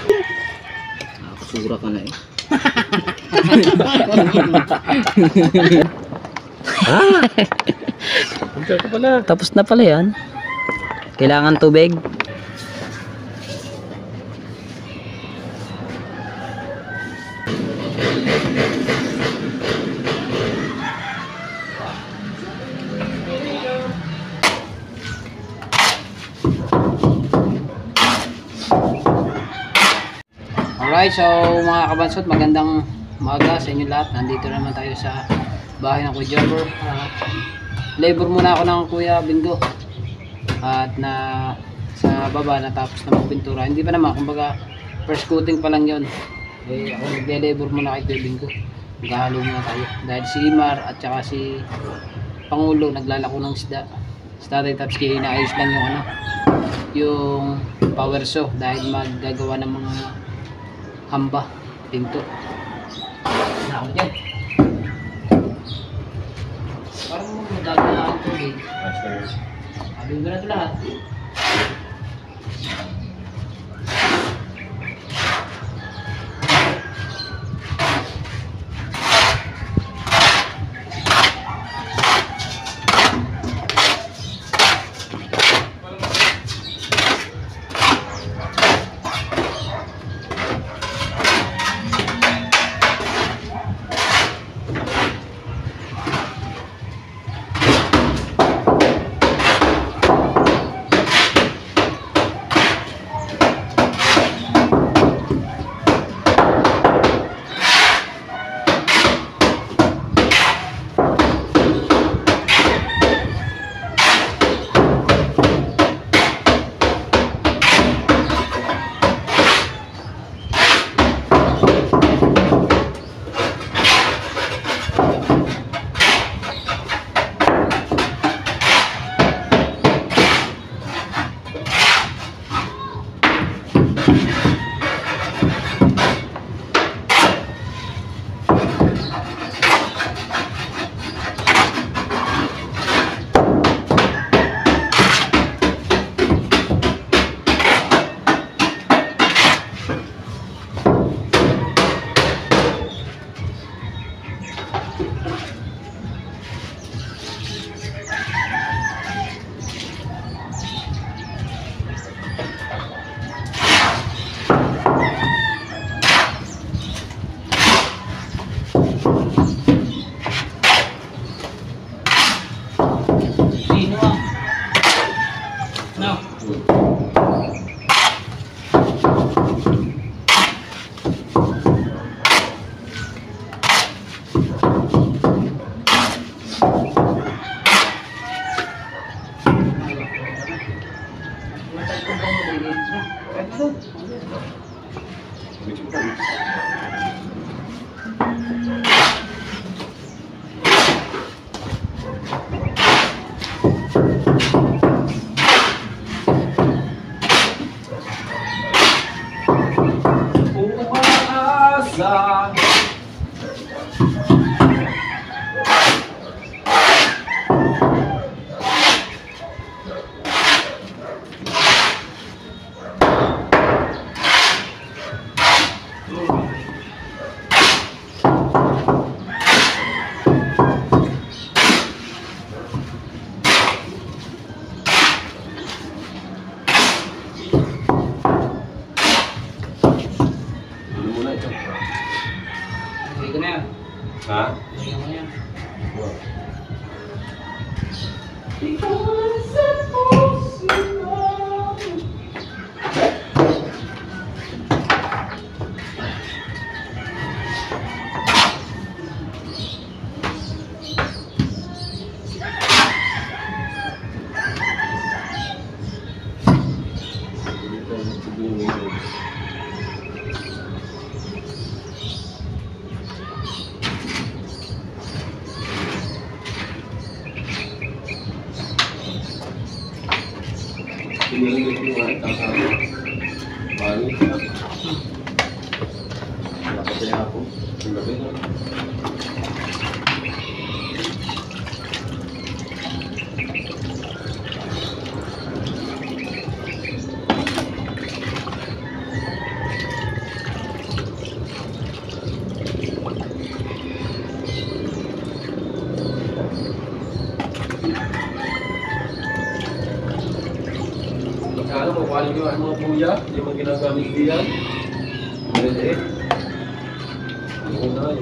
Nakakasura ka na eh. Tapos na pala yan. Kailangan tubig. Alright, so mga kabansot, magandang umaga sa inyo lahat. Nandito naman tayo sa bahay ng Kuya Jobber. Labor muna ako ng Kuya Bingo. At na sa baba natapos na magpintura. Hindi pa naman, kumbaga first coating pa lang yon. Eh, ako nagle-labor muna kay Kuya Bingo. Maghahalo muna tayo. Dahil si Imar at saka si Pangulo naglalako ng isda. Sa tatay, tapos inaayos lang yung yung power saw dahil maggagawa ng mga hamba, pinto. Na ako dyan. Parang magdagawa na ang tubig. Sabihin ko na ito lahat. Ha? lagi ang mga kuya, hindi mo ginagamit diyan. Maliit. Yung una.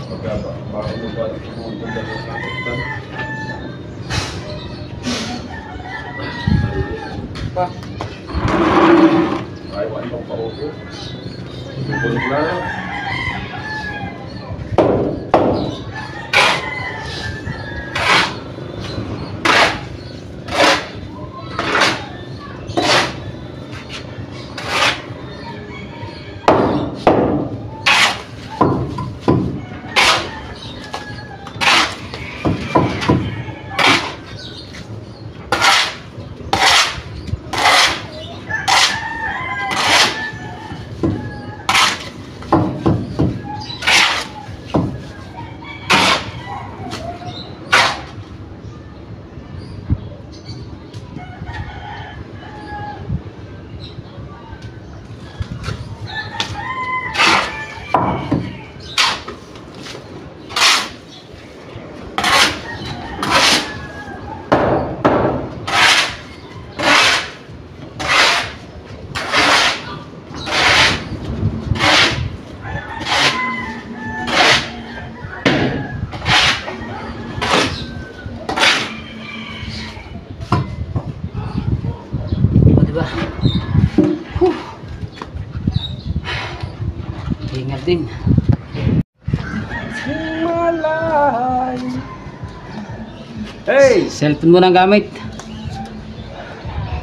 Pagkaba, bakit mo ba pumunta sa kapitan? Pa. Ay, wala pang paupo. Bulog na. Diba? Ingat din. Hey! Cellphone mo nang gamit.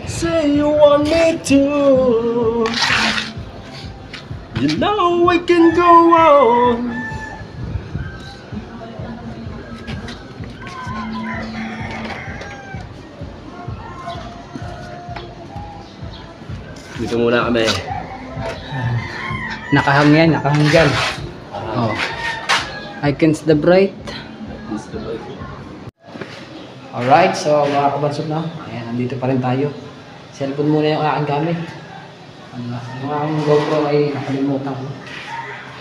Say you want me to. You know we can go on. Dito muna kami. Nakahang yan, nakahang dyan. Oh. Icons the bright. Alright, so mga kabansot na. Ayan, nandito pa rin tayo. Cellphone muna yung aking gamit. Yung aking GoPro ay nakalimutan ko.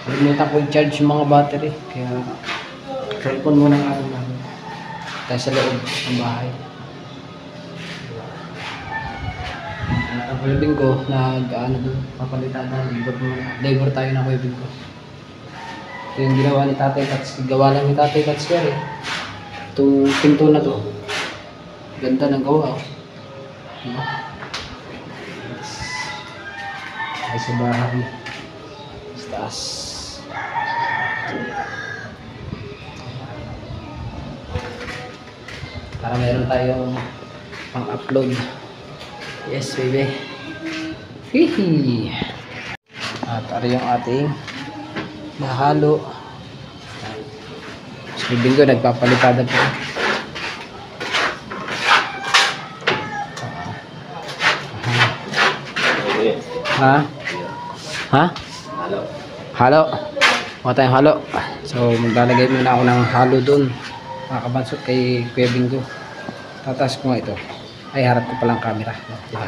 Nakalimutan ko i-charge yung mga battery. Kaya cellphone muna yung aking gamit. Tayo sa loob ng bahay. Ang Kuya Bingo, papalitan na, labor tayo ng Kuya Bingo. Ito yung ginawa ni Tatay Tats, gawa lang ni Tatay Tats eh. Itong pinto na to, ganda ng gawa. Diba? Ay sa bahay, sa taas. Para meron tayong pang-upload. Yes, baby. Hihi. At ari yung ating nahalo. Si Bingo nagpapalitada po. Ha? Ha? Halo. Halo. Huwag tayong halo. So maglalagay muna ako ng halo dun. Mga kabansot kay Kuya Bingo. Tatas ko nga ito. Ay, harap ko palang camera. Diba?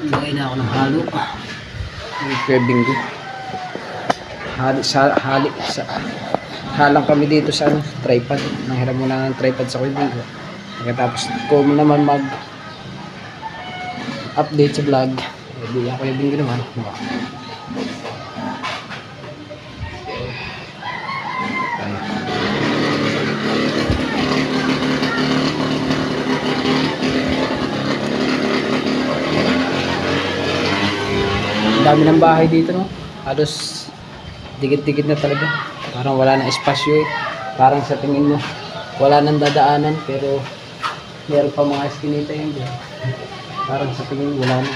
Lagay na ako ng halo. Kuya Bingo. Halang kami dito sa tripod. Nanghiram muna ng tripod sa Kuya Bingo. Pagkatapos ko naman update sa vlog. Hindi ako Kuya Bingo naman. Dami ng bahay dito, no? Halos dikit-dikit na talaga. Parang wala na espasyo eh. Parang sa tingin mo wala nang dadaanan, pero meron pa mga eskinita yun dyan. Parang sa tingin mo wala na.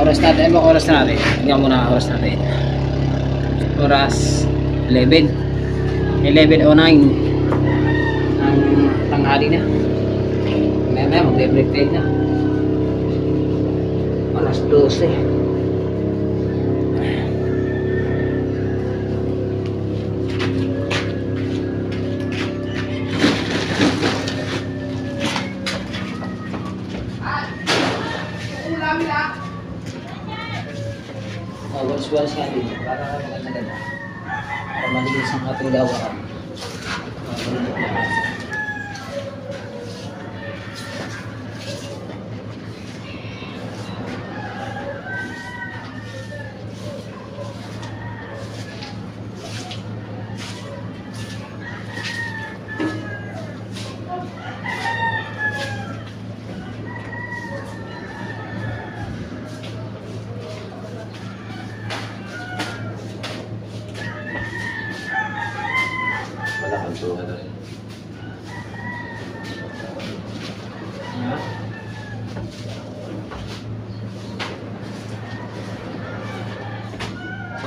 Oras natin, ano oras na natin? Tingnan muna ang oras natin. Oras 11. 11:09 ang tanghali na. Maya magbe-break time na. Alas 12. Walis-walis nga din para maganda-ganda. Para malinis ang ating gawaan. Malakang tulungan na rin.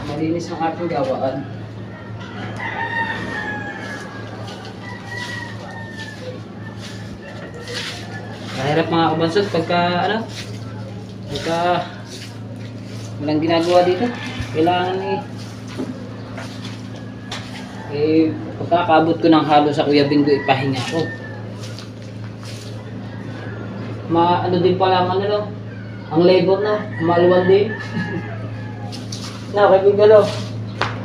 Malinis ang ating gawaan. Mahirap mga kabansot pagka walang ginagawa dito. Kailangan pagkakabot ko ng halo sa Kuya Bingo, ipahinga ko. Ano din pala ang labor na, maluwan din. Na, Kuya Bingo,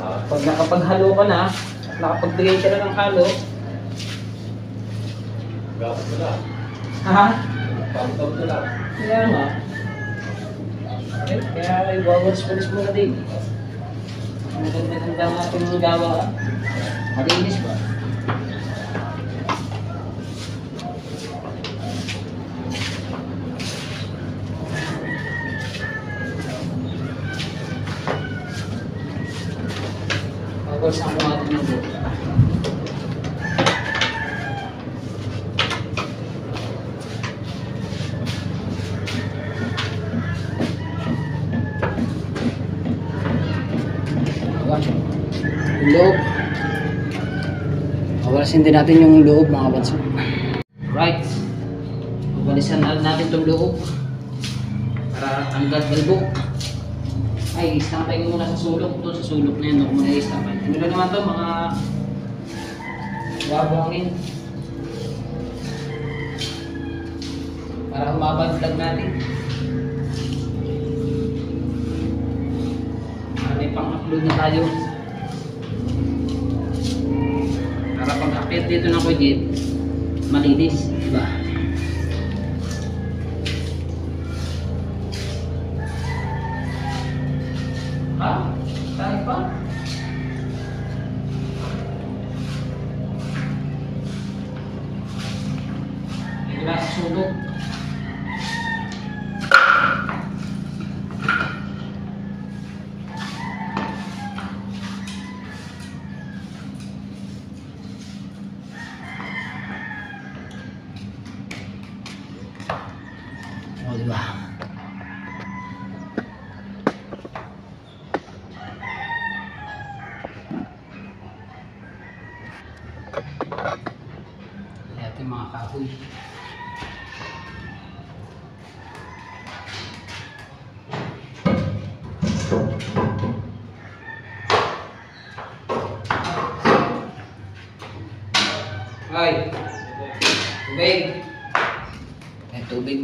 pag nakapaghalo ka na, at nakapagbigay ka na ng halo, Gapot mo na. ha? Gapot mo na. Kaya nga. Kaya iwawalis-walis mo na din. Ang ganda-ganda nga itong gawa. Malinis ba? Pagwasan ko natin yung buto. Yung loob. Walasin din natin yung loob mga kabanso. Right. Walisan natin itong loob. Para tanggal galbo. Ay, istampay ko muna sa sulok. Ito sa sulok na yun. Ako muna istampay. Ano na naman ito? Mga buhangin. Para humaba ang vlog natin. May pang-upload na tayo. Para pag-akit dito ng kujit, malinis, diba? Ha? Tayo pa? Wala sa sulok. O, diba? Ito yung mga kahoy. Ay! Tubig! Ay, tubig.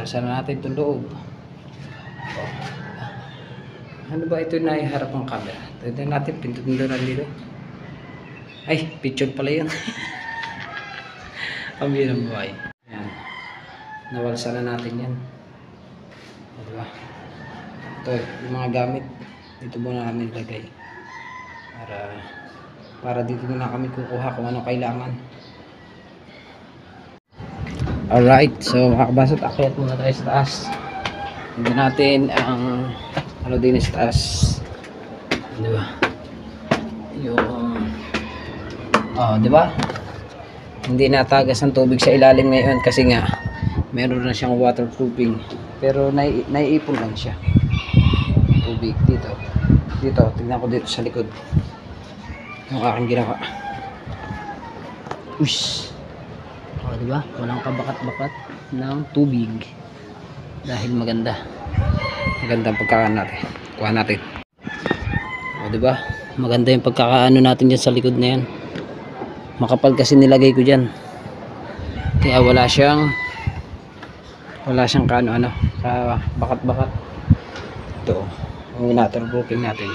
Buksan na natin itong loob. Ano ba ito na iharap ang camera? Tignan natin, pindutin dito. Ay, picture pala yun. Pambirang buhay. Ayan. Nawalsa na natin yan. Diba? Ito, yung mga gamit. Dito muna namin ilagay. Para dito na kami kukuha kung ano kailangan. Alright, so mga kabasot, akyat muna tayo sa taas. Tignan natin ang ano din sa taas. Diba? Yung diba? Hindi natagas ang tubig sa ilalim ngayon kasi nga meron na siyang waterproofing, pero naiipon lang siya tubig dito. Tingnan ko dito sa likod yung aking ginawa. Ush, diba? Walang kabakat-bakat ng tubig dahil maganda ang pagkakaan natin. Kuha natin. Diba? Maganda yung pagkakaano natin dyan sa likod na yan. Makapal kasi nilagay ko dyan, kaya wala siyang kaano bakat-bakat. Ito ang waterproofing natin.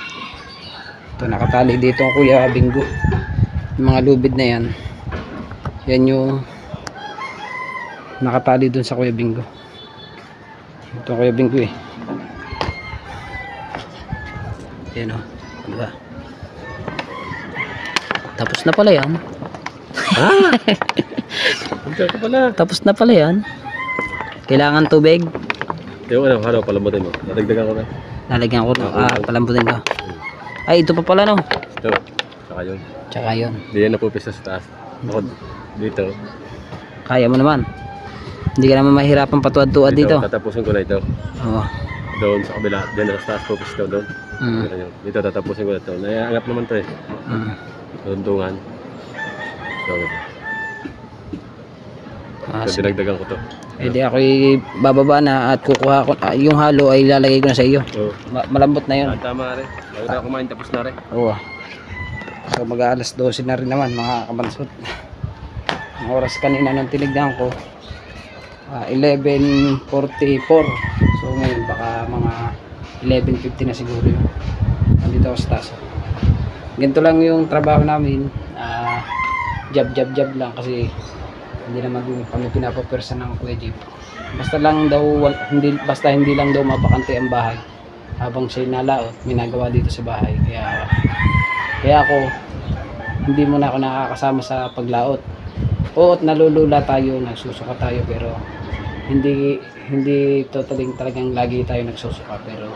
Ito nakatali dito ang Kuya Bingo. Yung mga lubid na yan, yan yung nakatali dun sa Kuya Bingo. Ito Kuya Bingo yan o, diba? Tapos na pala yan. Tapos na pala yan. Kailangan tubig. Yung ano, palambutin mo. Nadagdagan ko na. Lalagyan ko to. Palambutin ko. Ay, ito pa pala no. Ito. Tsaka yun. Hindi yan napupisa sa taas. Ako dito. Kaya mo naman. Hindi ka naman mahirapan patuad-tuad dito. Tatapusin ko na ito. Oo. Doon sa kabila. Diyan sa taas pupis ito doon. Dito tatapusin ko na ito. Naiangap naman ito Tuntungan. So dinagdagan ko to. Di ako bababa na at kukuha ko. Yung halo ay ilalagay ko na sa iyo. Malambot na yun. Tama rin. Bago na kumain tapos na rin. Oo. So mag-aalas 12 na rin naman mga kabansot. Ang oras kanina nung tinignan ko 11:44. So ngayon baka mga 11:50 na siguro yun. Nandito ako sa taas. Ganito lang yung trabaho namin. Job lang kasi hindi naman kami pinapapersa ng Kuya Jeep. Basta hindi lang daw mapakante ang bahay habang siya nalaot, ginagawa dito sa bahay. Kaya ako hindi muna ako nakakasama sa paglaot. Oo, nalulula tayo, nagsusuka tayo, pero hindi talagang lagi tayo nagsusuka, pero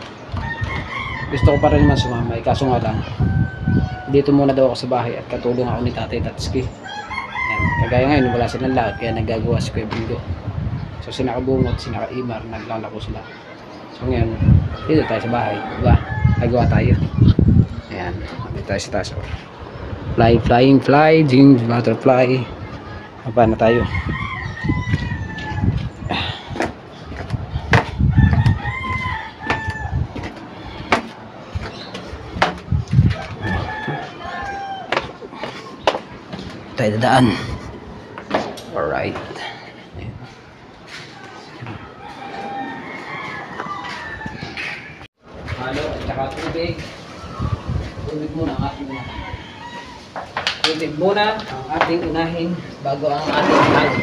gusto ko pa rin naman sumama. Kaso nga lang, dito muna daw ako sa bahay at katulong ako ni Tatay Tatsuki. Yan. Kagaya ngayon wala silang lahat, kaya nagagawa si Kuya Bingo. So sinakabungot, sinaka-imar, naglalako sila. So ngayon dito tayo sa bahay, diba? Nagawa tayo. Ayan, dito tayo sa taas. Flying dreams, butterfly. Apa na tayo? Tayo dadaan. Alright. Halo at saka tubig. Tubig muna ang ating unahin. Tubig muna ang ating unahin bago ang ating halo.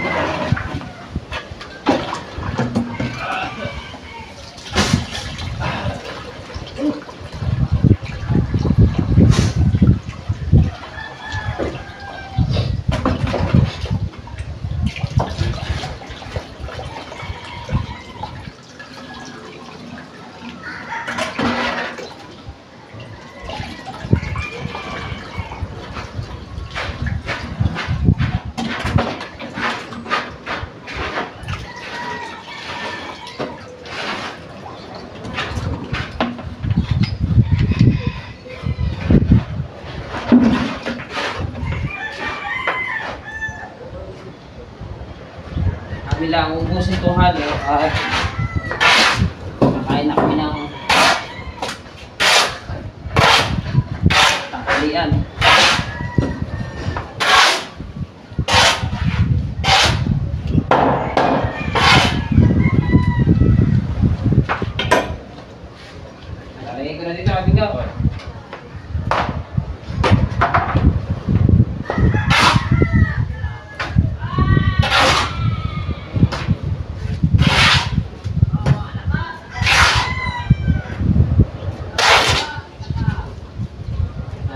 Kami lang ubusin itong halo at kakain na kami ng tanghalian.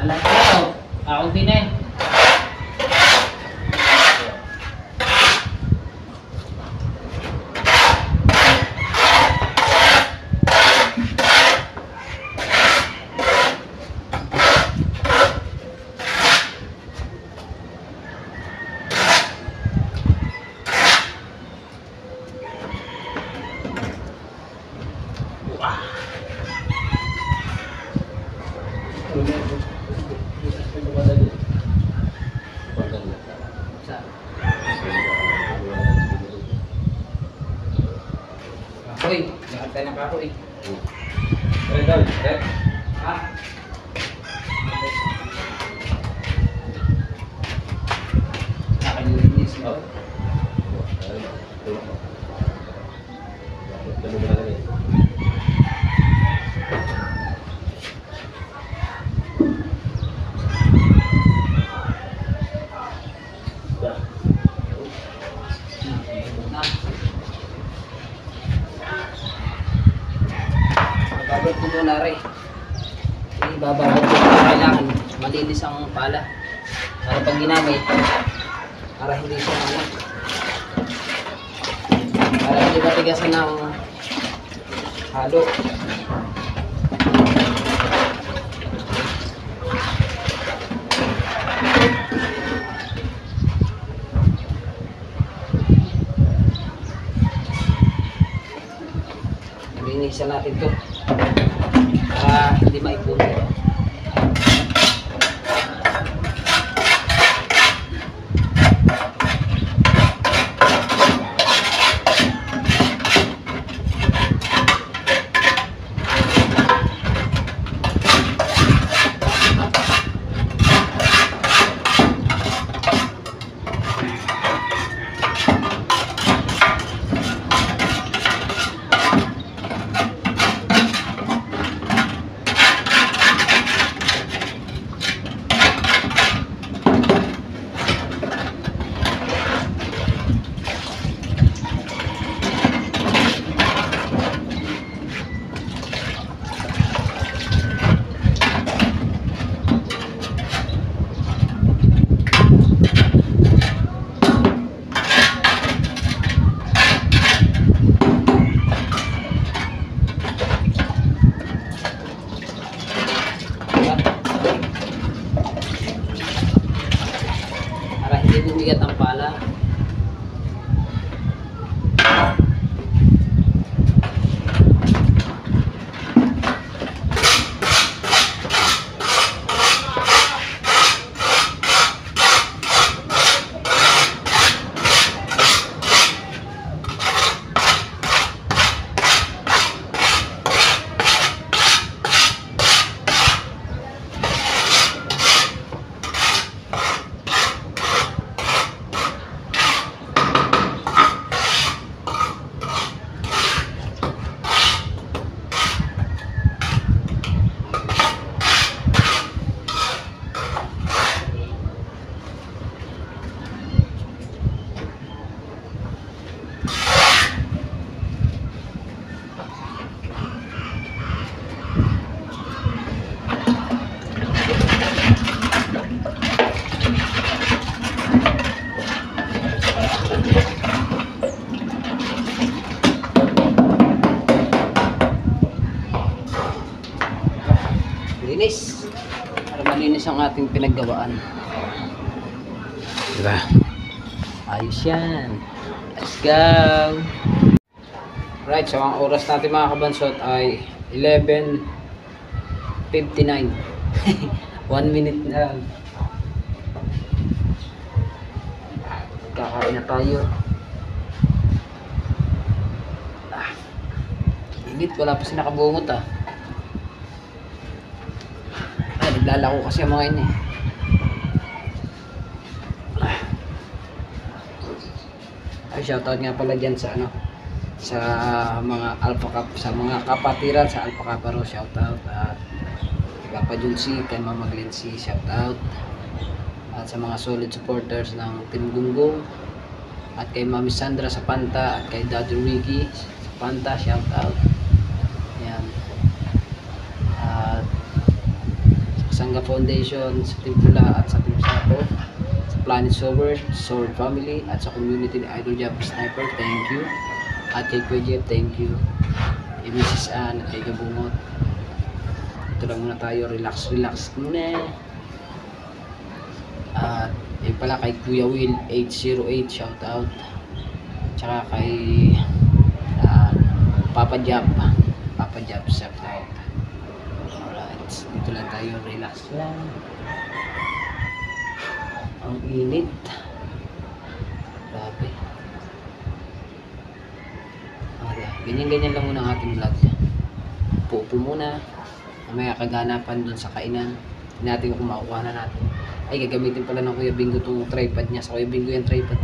Alam ko na. Ako din eh. Uy, lahat tayo ng kahoy. Ha? Nakalinis mo. Babad ko muna rin. Ibababad ko kailangan malinis ang pala. Para pag ginamit, para hindi siya para hindi matigasan ng halo. Linisan natin to para hindi maipuno. Para hindi bumigat ang pala. Linis. Para malinis ang ating pinaggawaan. Diba? Ayos yan. Let's go! Right, so ang oras natin mga kabansot ay 11:59. 1 minute na lang. Kakain na tayo. Init, wala pa siya nakabungot ah. Naglalako kasi ang mga ini. Ay, shoutout nga pala dyan sa ano, sa mga Alpha Cup, sa mga kapatiran sa Alpha Caparo, shoutout. At Papa Julsi, kay Mama Glency, shoutout. At sa mga solid supporters ng Team Gunggong, at kay Mami Sandra sa Panta, at kay Daddy Ricky sa Panta, shoutout. Yan. At Taga Foundation, sa Team Pula at sa Team Sapo, sa Planet Sword, Sword Family, at sa community ni Idol Jump Sniper, thank you. At kay Kuya Jeff, thank you. Kay Mrs. Ann at kay Gabungot. Ito lang muna tayo, relax muna. At yun pala kay Kuya Will 808, shout out. Tsaka kay Papa Jab, shout out. Alright, dito lang tayo, relax lang. Ang init. Grabe. Ganyan lang muna ang ating vlog. Upo muna. Mamaya kaganapan dun sa kainan. Hindi natin kung makukuha na natin. Ay, gagamitin pala ng Kuya Bingo itong tripod niya. Sa Kuya Bingo yung tripod.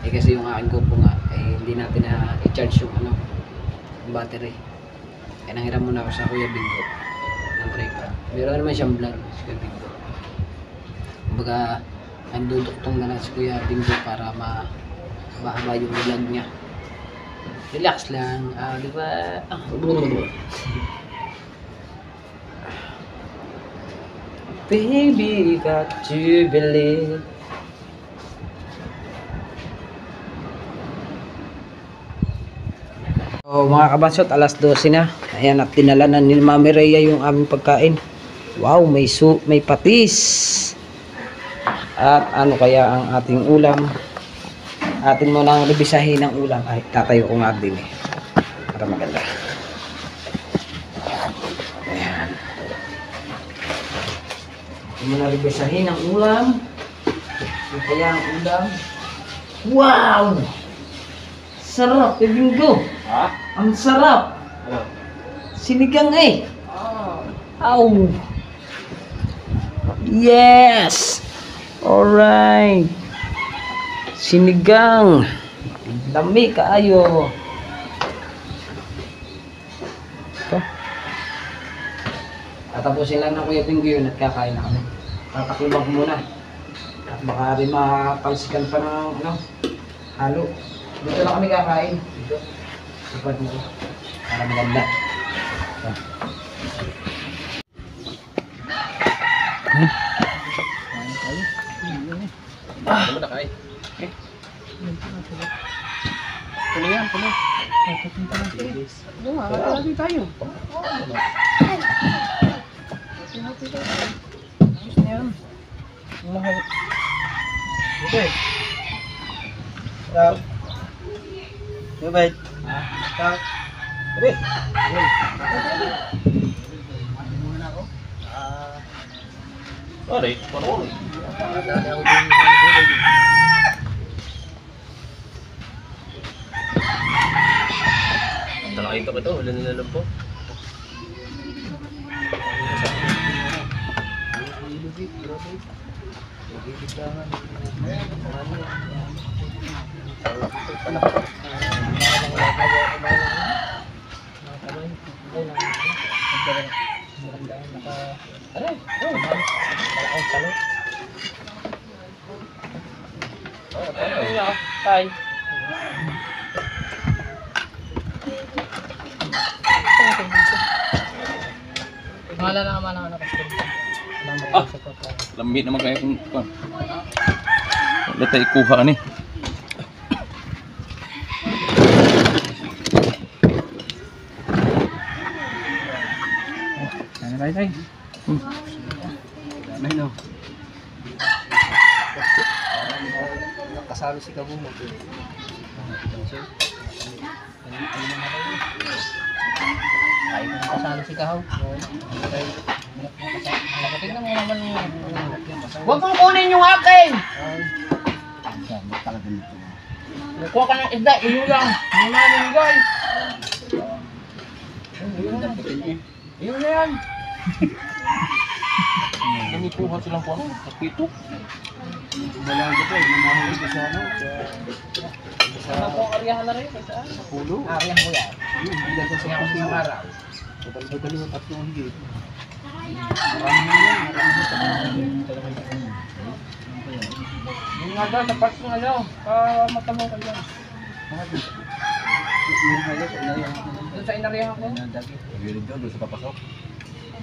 Kasi yung aking GoPro nga, hindi natin na i-charge yung yung battery. Kaya nanghiram muna ako sa Kuya Bingo ng tripod. Meron naman siyang vlog sa Kuya Bingo. Kumbaga, nanduduktong na lang si Kuya Bingo para mahaba yung vlog niya. Relax lang, di ba? Baby, got to believe. So, mga kabansot, alas 12 na. Ayan, at dinala na ni Mami Rhea yung aming pagkain. Wow, may patis. At ano kaya ang ating ulam? Atin mo nang rebisahin ng ulam. Ay, tatayo ko nga din para maganda. Ayan. Atin mo nang rebisahin ng ulam. Ito kaya ang ulam. Wow! Sarap, Bingo. Ha? Ang sarap. Ano? Sinigang Aw! Yes! Alright. Sinigang. Lami kaayo. Ito. Tatapusin lang ng Kuya Bingo yun at kakain na kami. Tatakibang ko muna. At baka rin mapalsikan pa ng halo. Dito na kami kakain. Dito. Ipad mo. Para maganda. Ano na kain? Pulo yan, pulo. Hati tayo. Hati tayo. Ayos na yan. Mahal. Okay. Stop. Bye-bye. Stop. Ready? Muna ako. Sorry, parang. Talakay ka ba ito? Wala nilalam po. Hi. Pangalan na naman ang anak ko. Lambi naman kayo kung wala tayo ikuha ni. Ano tayo tayo? Ano yun? Kasalo si Kabumo. Ay, kasalo si Kahaw. Tingnan mo naman yung... Huwag mong kunin yung akin! Kuha ka ng isda, iyo lang. Hindi namin guys. Iyo na yan. Namikuha silang kuha. Kapito. Malaga pa eh. Namahuli ko sa ano. Sa ariyahan na rin. Sa pulo. Ariyahan ko yan. Hindi lang sa pulo. Araw. Dalawa tatlong higit. Marami yan. Yung nga daw, sa parts ng ano, matamo ka yan. Doon sa inarihan ko. Pag-ilig doon sa papasok.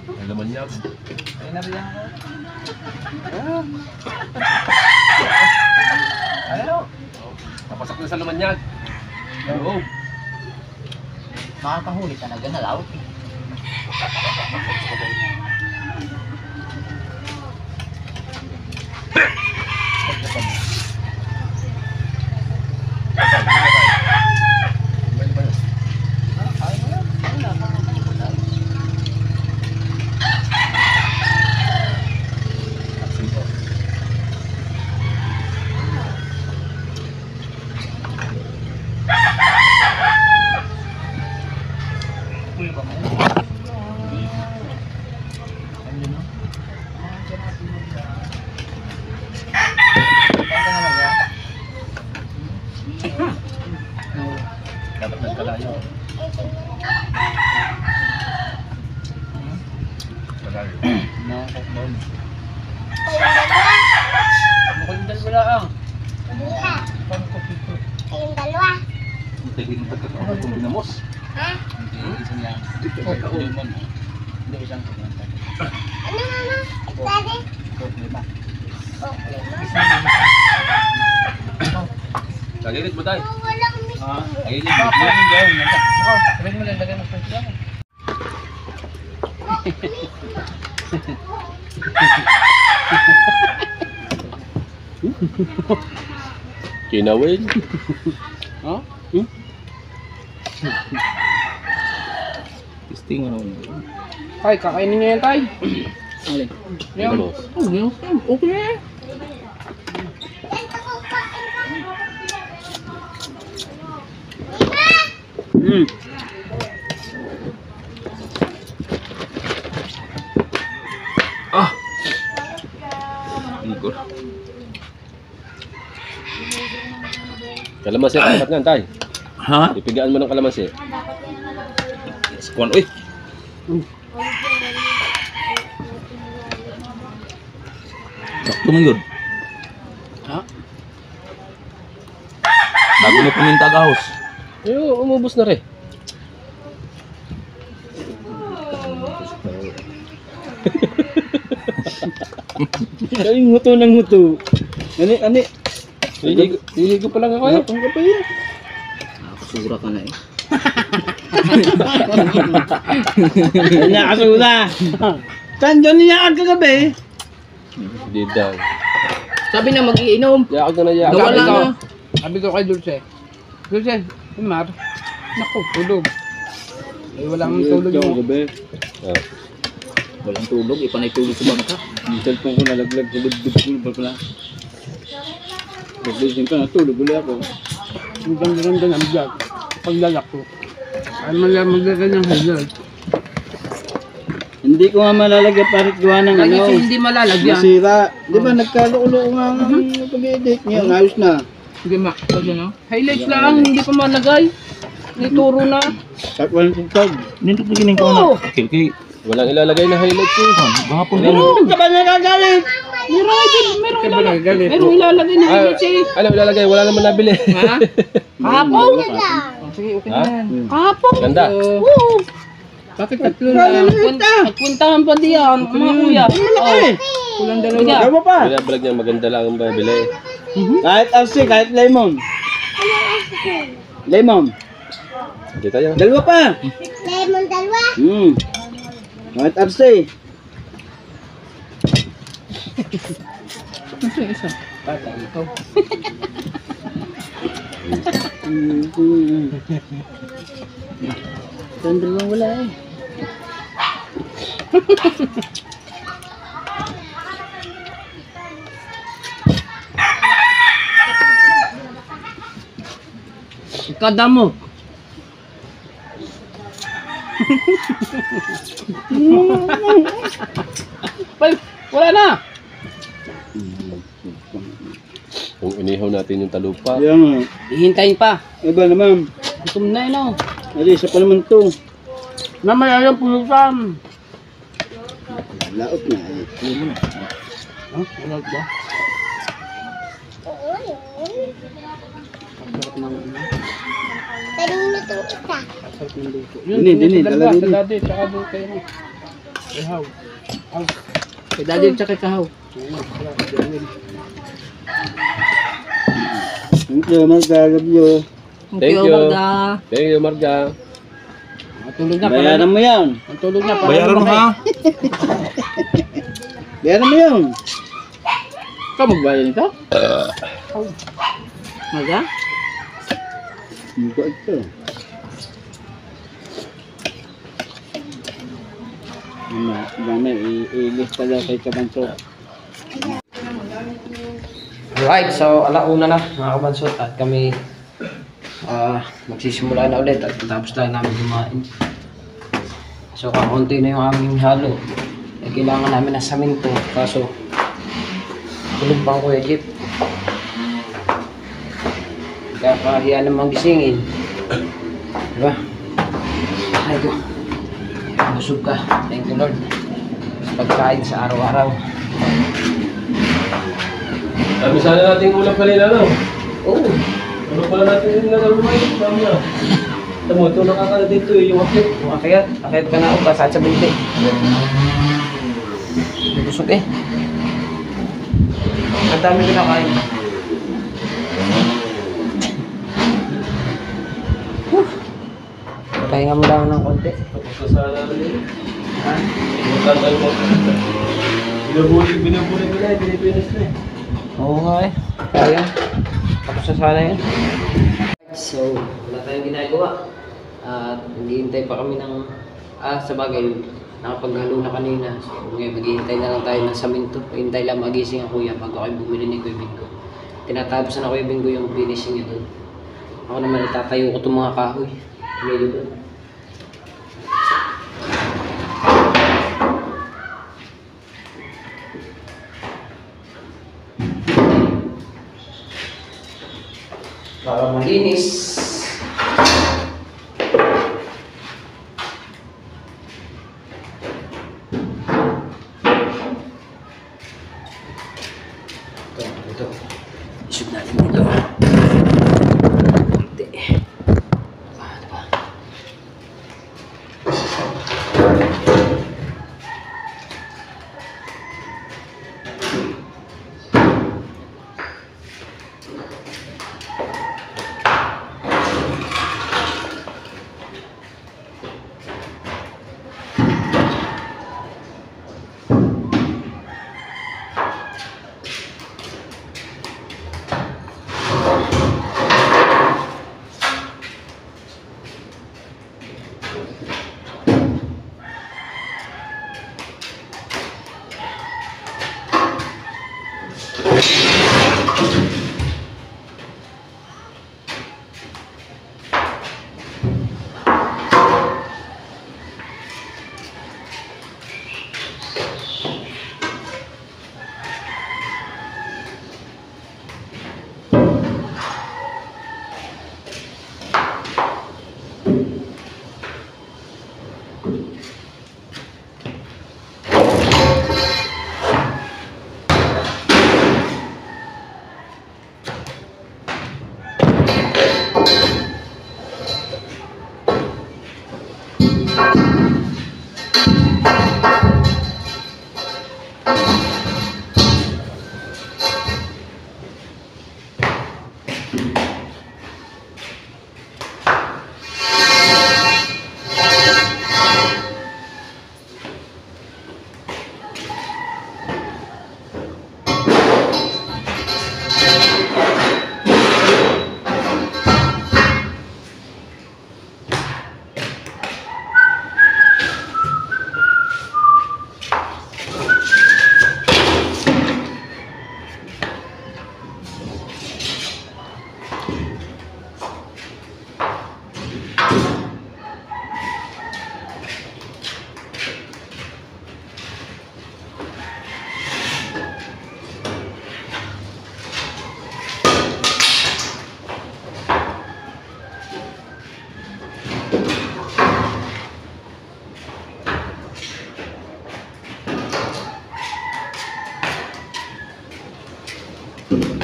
Ang laman niya. Ay, nabiyan ko. Ano? Napasak na sa laman niya. Oo. Makakahuli talaga na laot. Dapat nagkalayo. Kalayo. Nakakot doon. Mukhang wala ang. Kayong dalawa. Tigil ng pagkakaulit kong binamos. Ha? Isang lang. Hindi isang kumunta. Ano mama? Daddy? Lima. Oh, Kagilit mo tayo. walang miss. Ayun Ako, yung sabihin mo lang, lagay mo sa lang. Kinawin. Ha? testing ano. Ay, kakainin niyo yan, Tay. Alin? Yan. Ano? Okay na yan. Ah! Igor. Kalamansi ang dapat nga, tay. Ha? Ipigaan mo ng kalamansi. Skuan, uy! Sakto mo yun. Ha? Bago na puminta agahos. Ayun, umubos na rin. Ay, nguto ng nguto. Ani. Liligo pa lang ako eh. Ang kapay. Nakasura ka na eh. Nakasura. Saan dyan niya kagabi? Hindi daw. Sabi na mag-iinom. Yakag na yakag. Nawala na. Sabi ko kay Dulce. Dulce, Mar. Naku, tulog. Ay, walang tulog yung gabi. Ah. Walang tulog, ipanay tulog sa bangka. Yung cellphone ko nalaglag sa budbud ko pala. Pagdating ka na, tulog ulit ako. Ang ganda-ganda ng vlog. Paglalak ko. Ay maglagan ng highlight. Hindi ko nga malalagyan parit gawa ng Lagi ano. siya hindi malalagyan. Masira. Di ba nagkaloko-loko nga ang pag-edit niya. Ayos na. Sige, Mac. Pwede no? Highlights lang, hindi pa malagay. Nituro na. At walang tugtog. Nindot na gining ko na. Okay, okay. Walang ilalagay na highlights eh. Gahapon din. Huwag ka ba nagagalit? Merong ilalagay na highlights eh. Ano ilalagay? Wala naman nabili. Ha? Kahapon? Oh, sige, okay na yan. Kahapon? Ganda. Oo. Bakit tatlo na? Nagpuntahan pa diyan, mga kuya. Oh, kulang dalawa. Gawa pa. Binabalag niya maganda lang ang mabili. Kahit RC, kahit lemon. Lemon. Hindi tayo. Dalawa pa. Lemon dalawa. Kahit RC. Ano yung isa? Bata ito. Itong dalawang wala eh. Kadamo. Wala na. Kung inihaw natin yung talupa. Yan nga. Hihintayin pa. Iba naman. Gutom na yun oh. Adi, isa pa naman to. Namaya yung pulutan. Laot na eh. Ha? Wala ba? Oo, yun. Kanina to isa. Yun, Dini, sa dalawa, dalawa. sa dati, tsaka doon kayo. Ihaw. Kay daddy tsaka kahaw. Thank you, mag-love you. Thank you. Marga. Thank you, Marga. Matulog na. Bayaran mo yan. Matulog na. para Bayaran mo lumaki. ha. Bayaran mo yan. Ikaw magbayad nito? Marga? Hindi ko ito. Dami, i-list pala kay Kabanso. Alright, so alauna na mga kabansot at kami magsisimula na ulit at tapos tayo namin kumain. So kakaunti na yung aming halo. Kailangan namin ng saminto kaso tulog pa ang Kuya Jeep. Kakahiya namang gisingin. Diba? Ay ko. Busog ka. Thank you Lord. Sa pagkain sa araw-araw. Sabi sana natin ulam kanina, no? Oo. Ano pala natin yung nalulumay? Sabi na. Tamo, ito nakakala dito eh, yung akit. Kung akayat ka na ako kasat sa binti. Busog eh. Ang dami ko nakain. Pahinga mo lang ng konti. Tapos na sana rin. Ha? Tagal mo. Binubulig ko na eh, Pilipinas na eh. Oo nga eh. Kaya. Tapos na sana yun. So, wala tayong ginagawa. At naghihintay pa kami ng... sa bagay, nakapaghalo na kanina. So, ngayon maghihintay na lang tayo ng saminto. Hintay lang magising ang kuya bago kayo bumili ni Kuya Bingo. Tinatapos na Kuya Bingo yung finishing niya doon. Ako naman itatayo ko itong mga kahoy. Medyo doon. Para malinis. Ito. Isip natin dito. Ito. Ano ba?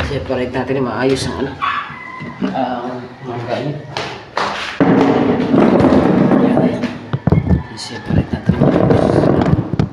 Separate natin yung maayos ang ano. Mangga niya. Separate natin maayos.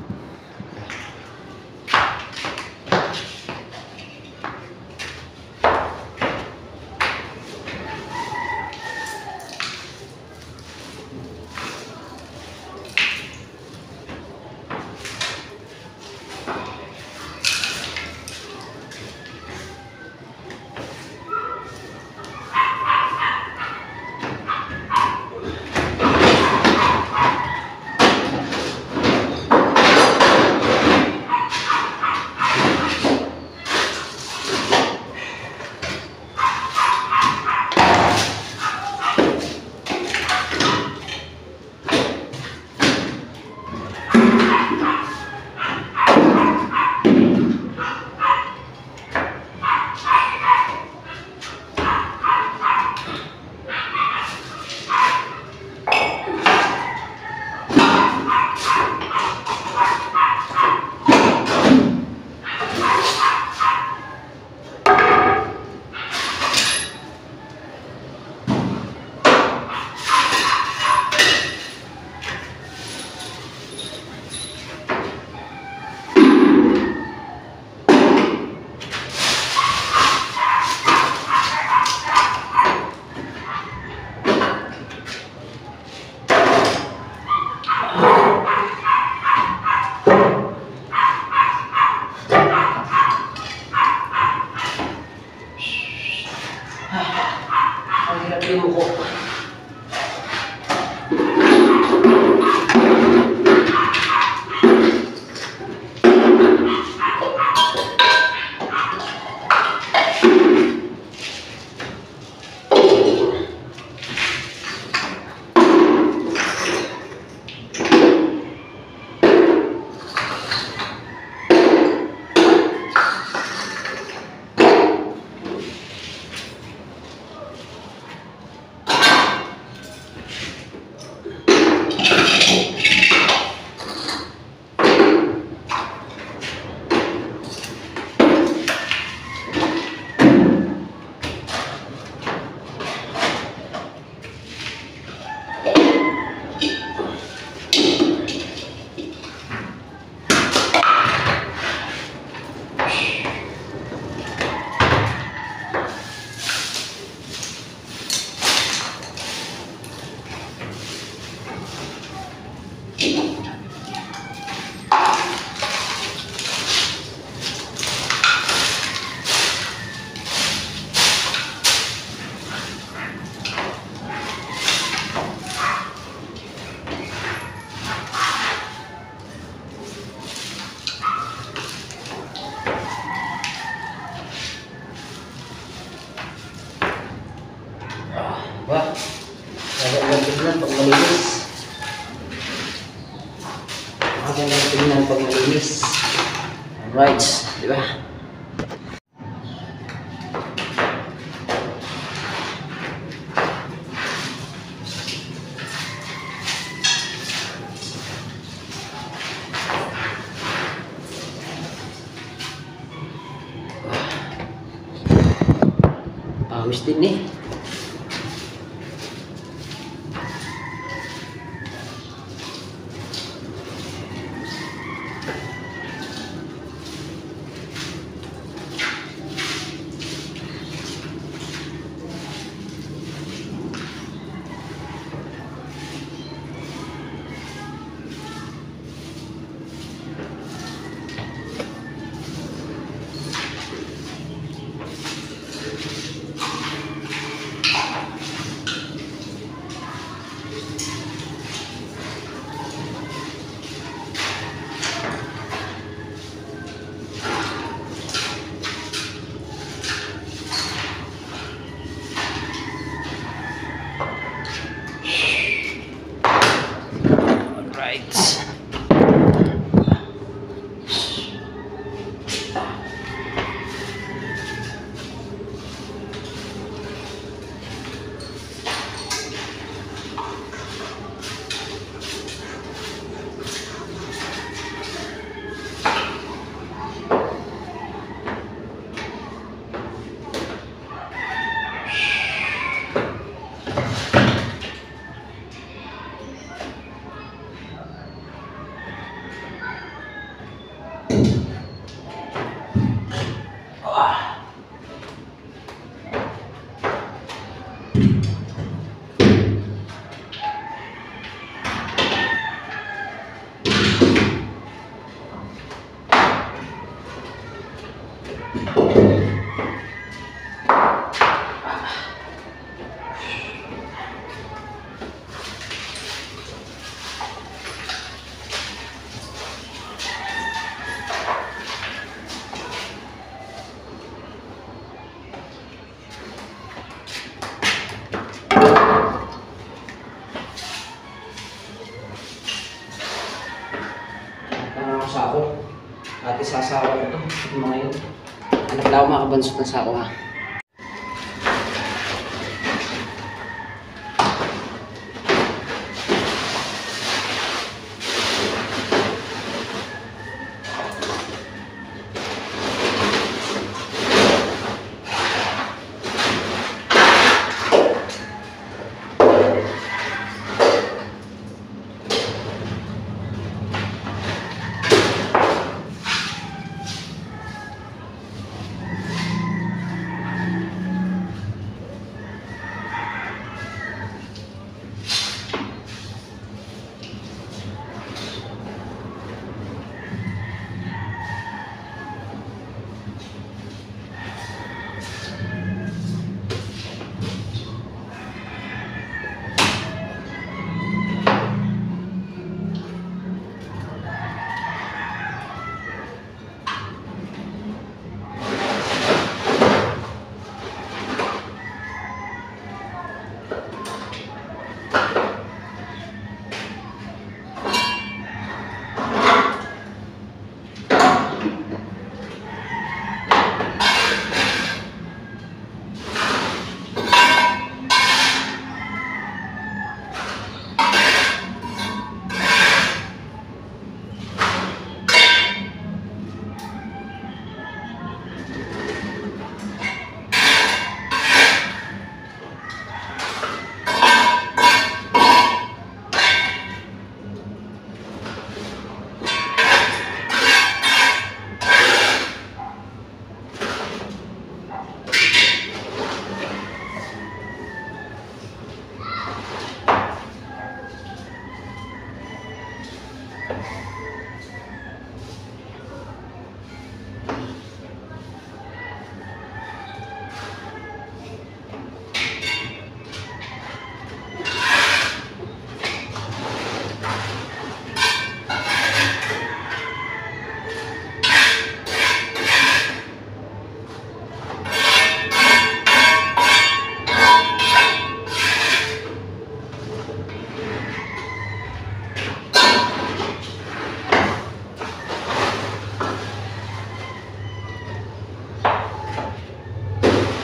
Right, di ba? Pawis din eh. Right. Sako at isasawa ko ito yung mga yun. Anak lang ako makabansot ng sako ha.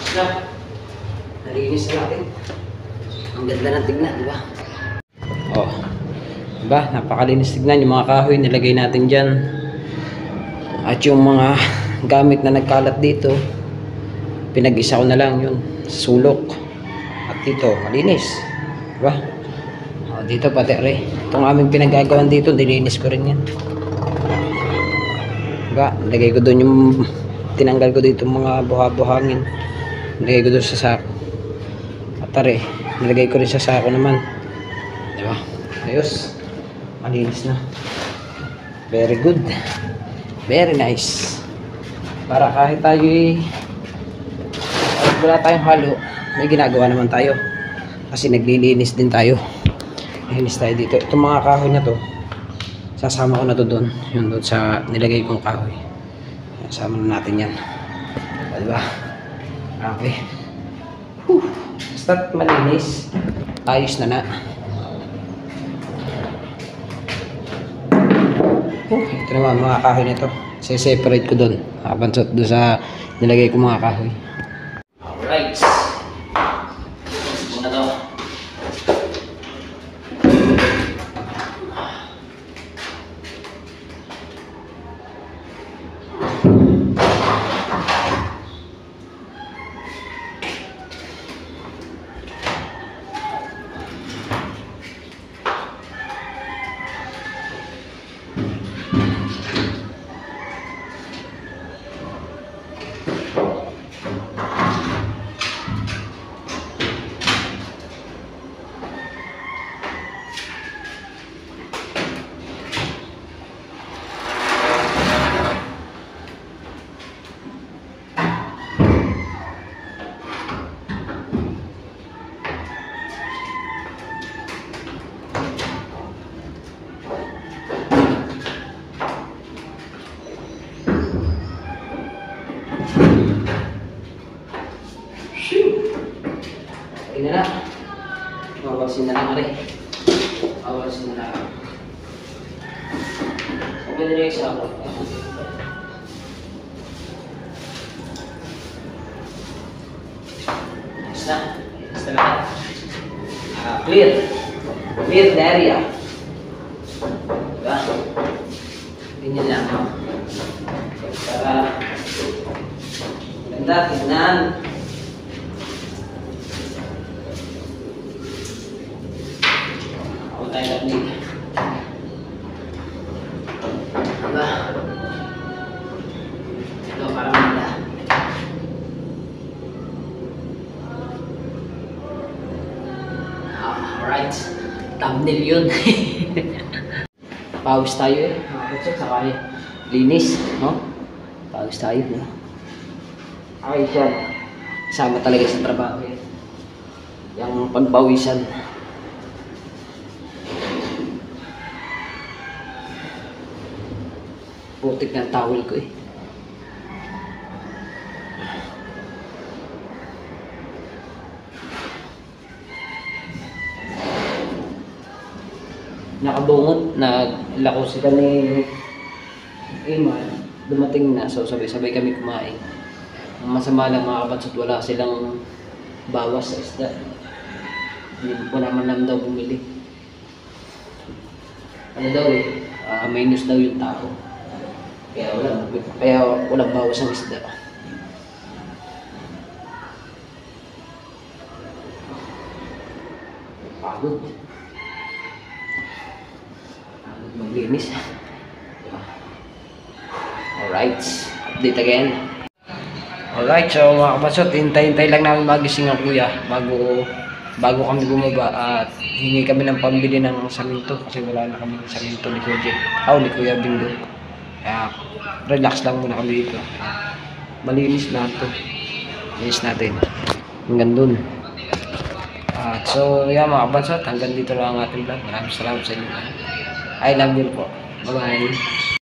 Na, nalinis na natin. Ang ganda ng tignan, di ba? Oh, diba? Napakalinis tignan yung mga kahoy nilagay natin dyan. At yung mga gamit na nagkalat dito, pinag-isa ko na lang yun, sulok. At dito, malinis. Diba? O, dito pati rin. Itong aming pinagagawan dito, nilinis ko rin yan. Diba? Nilagay ko doon yung, tinanggal ko dito mga buha-buhangin. Nilagay ko doon sa sako. At tari, nilagay ko rin sa sako naman. Diba? Ayos. Malinis na. Very good. Very nice. Para kahit tayo wala tayong halo, may ginagawa naman tayo. Kasi naglilinis din tayo. Linis tayo dito. Itong mga kahoy na to, sasama ko na to doon. Yun doon sa nilagay kong kahoy. Sama na natin yan. Diba? Okay. Basta malinis. Ayos na na. Ito naman mga kahoy nito. Se-separate ko doon. Abansot doon sa nilagay ko mga kahoy. Alright. Muna to. Okay na na. Mawasin na lang rin. Mawasin na lang. Okay na rin sa ako. Nice na. Nice na lang. Clear. Clear the area. Diba? Ganyan lang. Para ganda, tignan. Tayo lang dito. Diba? Ito para maganda. Alright. Thumbnail yun. Pawis tayo eh. Saka linis. No? Pawis tayo. No? Ayos yan. Kasama talaga sa trabaho eh. Yung pagbawisan. Putik ng towel ko eh. Nakabungot, naglako sila ni Iman. Dumating na, so sabay-sabay kami kumain. Ang masama lang mga kabansot, wala silang bawas sa isda. Wala man lang daw bumili. Ano daw eh, minus daw yung tao. Kaya walang bawas ang isda. Pagod. Pagod maglinis. Alright, update again. Alright, so mga kabansot, hintay-hintay lang namin magising ang kuya bago kami bumaba at hingi kami ng pambili ng saminto kasi wala na kami ng saminto ni Kuya Bingo. Kaya relax lang muna kami dito. Malinis lahat to. Linis natin. Hanggang dun. So yeah mga kabansot, hanggang dito lang ang ating vlog. Maraming salamat sa inyo. I love you po. Bye bye.